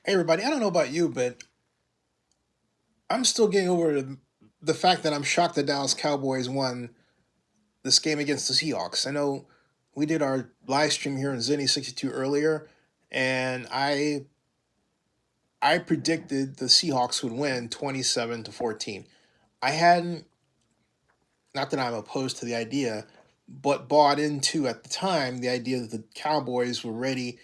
Hey everybody, I don't know about you, but I'm still getting over the fact that I'm shocked the Dallas Cowboys won this game against the Seahawks. I know we did our live stream here in Zennie62 earlier, and I predicted the Seahawks would win 27-14. I hadn't, not that I'm opposed to the idea, but bought into at the time the idea that the Cowboys were ready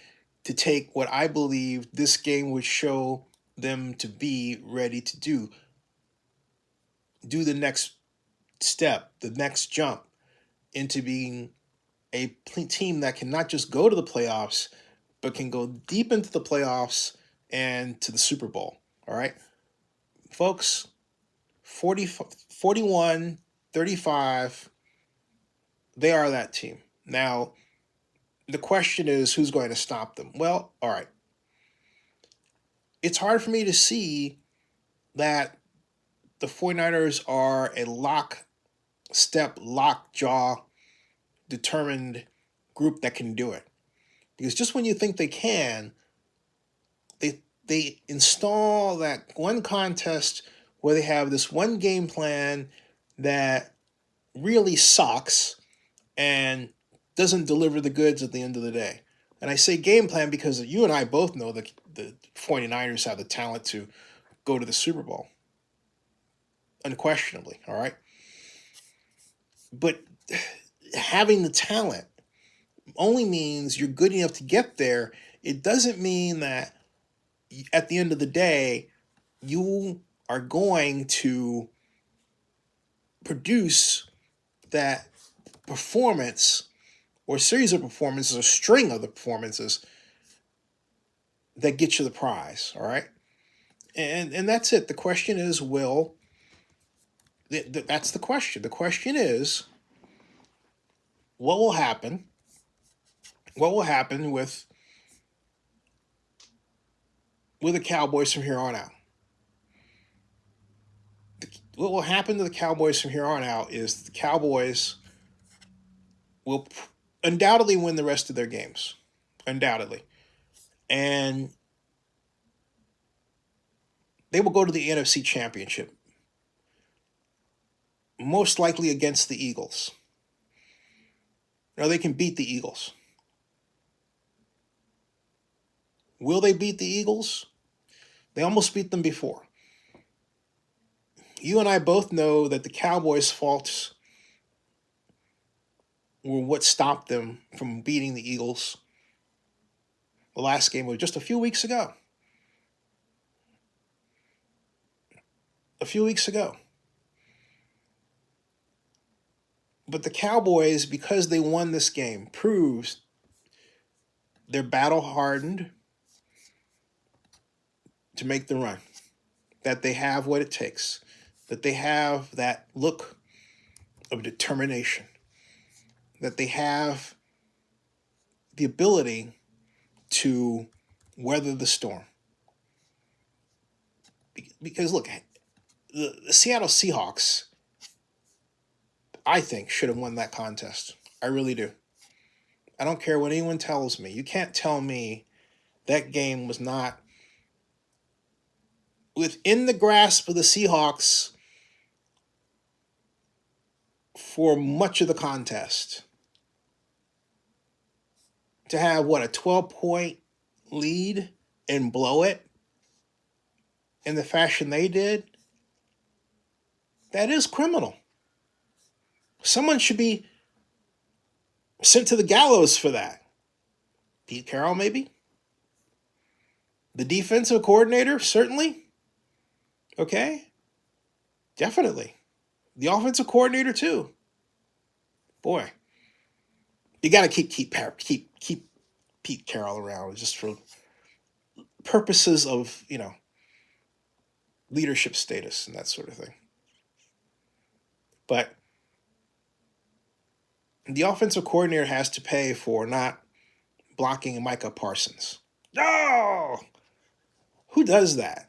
to take what I believed this game would show them to be ready to do the next step, the next jump into being a team that can not just go to the playoffs, but can go deep into the playoffs and to the Super Bowl. All right, folks, 40, 41, 35, they are that team. Now, the question is who's going to stop them? Well, all right. It's hard for me to see that the 49ers are a lockstep, lockjaw determined group that can do it. Because just when you think they can, they install that one contest where they have this one game plan that really sucks and doesn't deliver the goods at the end of the day. And I say game plan because you and I both know that the 49ers have the talent to go to the Super Bowl. Unquestionably, all right? But having the talent only means you're good enough to get there. It doesn't mean that at the end of the day, you are going to produce that performance or series of performances or string of the performances that get you the prize, all right? And that's it. The question is, that's the question. The question is, what will happen? What will happen with the Cowboys from here on out? What will happen to the Cowboys from here on out is the Cowboys will undoubtedly win the rest of their games. Undoubtedly. And they will go to the NFC Championship. Most likely against the Eagles. Now they can beat the Eagles. Will they beat the Eagles? They almost beat them before. You and I both know that the Cowboys' faults were what stopped them from beating the Eagles. The last game was just a few weeks ago. A few weeks ago. But the Cowboys, because they won this game, proves they're battle hardened to make the run. That they have what it takes. That they have that look of determination. That they have the ability to weather the storm. Because look, the Seattle Seahawks, I think, should have won that contest. I really do. I don't care what anyone tells me. You can't tell me that game was not within the grasp of the Seahawks for much of the contest. To have, what, a 12-point lead and blow it in the fashion they did, that is criminal. Someone should be sent to the gallows for that. Pete Carroll, maybe? The defensive coordinator, certainly. Okay? Definitely. The offensive coordinator, too. Boy. You got to keep Pete Carroll around just for purposes of, leadership status and that sort of thing. But the offensive coordinator has to pay for not blocking Micah Parsons. No! Who does that?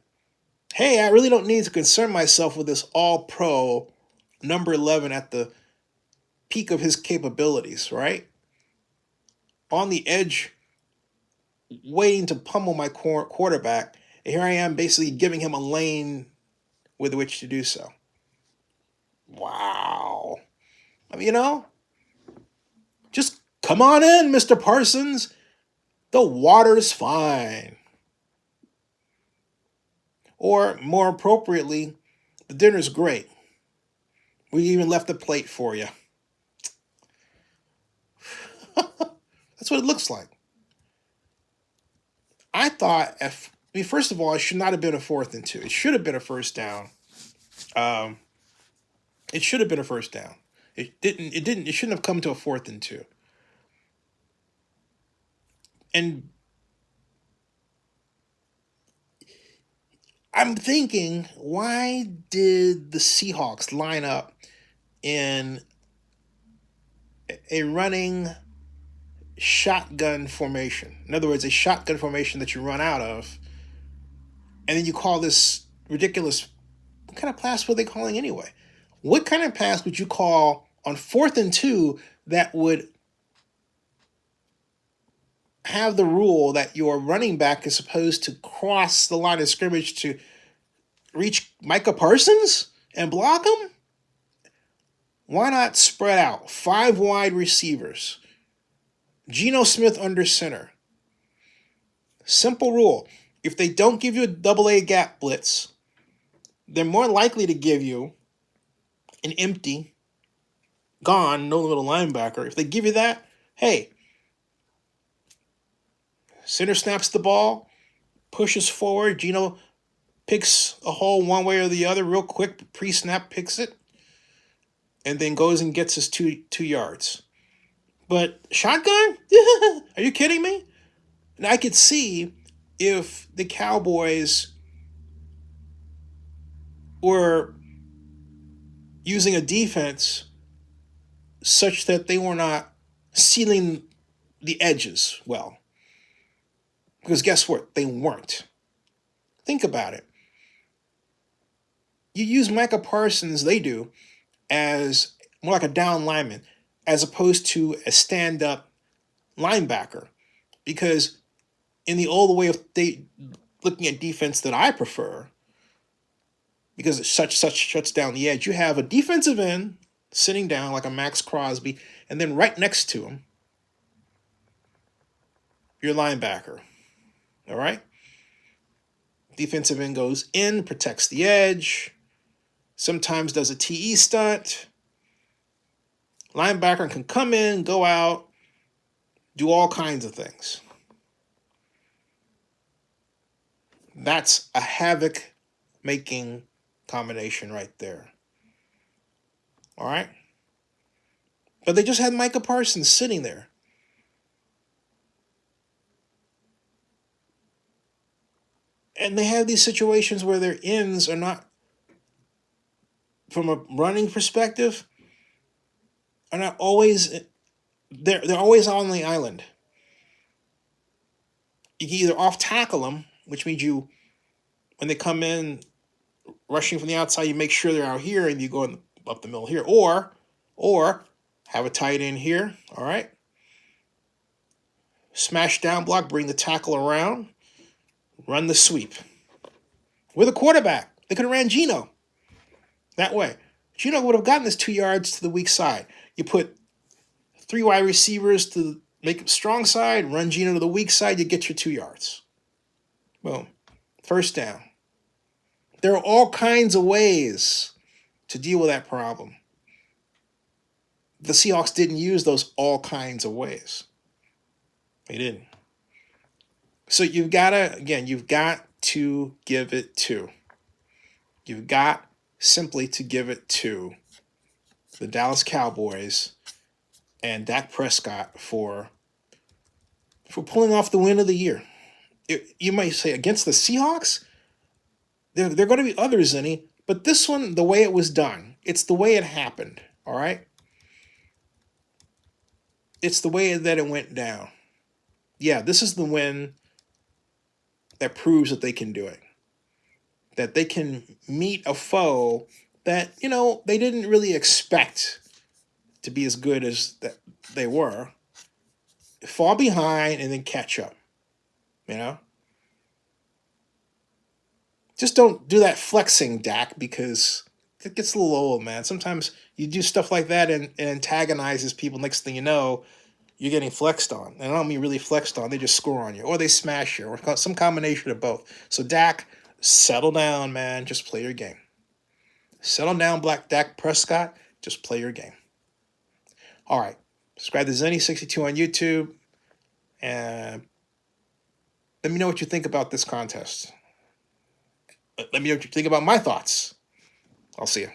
Hey, I really don't need to concern myself with this all-pro number 11 at the peak of his capabilities, right? On the edge, waiting to pummel my quarterback, here I am basically giving him a lane with which to do so. Wow. I mean, just come on in, Mr. Parsons. The water's fine. Or more appropriately, the dinner's great. We even left a plate for you. That's what it looks like. I thought, first of all, it should not have been a 4th and 2. It should have been a first down. It should have been a first down. It didn't. It shouldn't have come to a 4th and 2. And I'm thinking, why did the Seahawks line up in a running shotgun formation? In other words, a shotgun formation that you run out of, and then you call this ridiculous. What kind of pass were they calling anyway? What kind of pass would you call on 4th and 2 that would have the rule that your running back is supposed to cross the line of scrimmage to reach Micah Parsons and block him? Why not spread out 5 wide receivers? Geno Smith under center. Simple rule. If they don't give you a double-A gap blitz, they're more likely to give you an empty, gone, no little linebacker. If they give you that, hey, center snaps the ball, pushes forward. Geno picks a hole one way or the other real quick, pre-snap picks it, and then goes and gets his 2 yards. But shotgun? Are you kidding me? And I could see if the Cowboys were using a defense such that they were not sealing the edges well. Because guess what? They weren't. Think about it. You use Micah Parsons, they do, as more like a down lineman, as opposed to a stand-up linebacker. Because in the old way of looking at defense that I prefer, because it shuts down the edge, you have a defensive end sitting down like a Max Crosby, and then right next to him, your linebacker. All right? Defensive end goes in, protects the edge, sometimes does a TE stunt. Linebacker can come in, go out, do all kinds of things. That's a havoc-making combination right there. All right? But they just had Micah Parsons sitting there. And they have these situations where their ends are not, from a running perspective, are not always, they're always on the island. You can either off tackle them, which means you, when they come in rushing from the outside, you make sure they're out here and you go up the middle here, or have a tight end here, all right? Smash down block, bring the tackle around, run the sweep. With a quarterback, they could have ran Geno that way. Geno would have gotten his 2 yards to the weak side. You put 3 wide receivers to make it strong side, run Geno to the weak side, you get your 2 yards. Boom. First down. There are all kinds of ways to deal with that problem. The Seahawks didn't use those all kinds of ways. They didn't. So you've got to give it to. You've got simply to give it to the Dallas Cowboys and Dak Prescott for pulling off the win of the year. You might say against the Seahawks, there are going to be others, Zennie, but this one, the way it was done, it's the way it happened, all right? It's the way that it went down. Yeah, this is the win that proves that they can do it. That they can meet a foe that, they didn't really expect to be as good as that they were. Fall behind and then catch up, Just don't do that flexing, Dak, because it gets a little old, man. Sometimes you do stuff like that and it antagonizes people. Next thing you know, you're getting flexed on. And I don't mean really flexed on. They just score on you, or they smash you, or some combination of both. So Dak, settle down, man. Just play your game. Settle down, Black Dak Prescott. Just play your game. All right. Subscribe to Zennie62 on YouTube. And let me know what you think about this contest. Let me know what you think about my thoughts. I'll see you.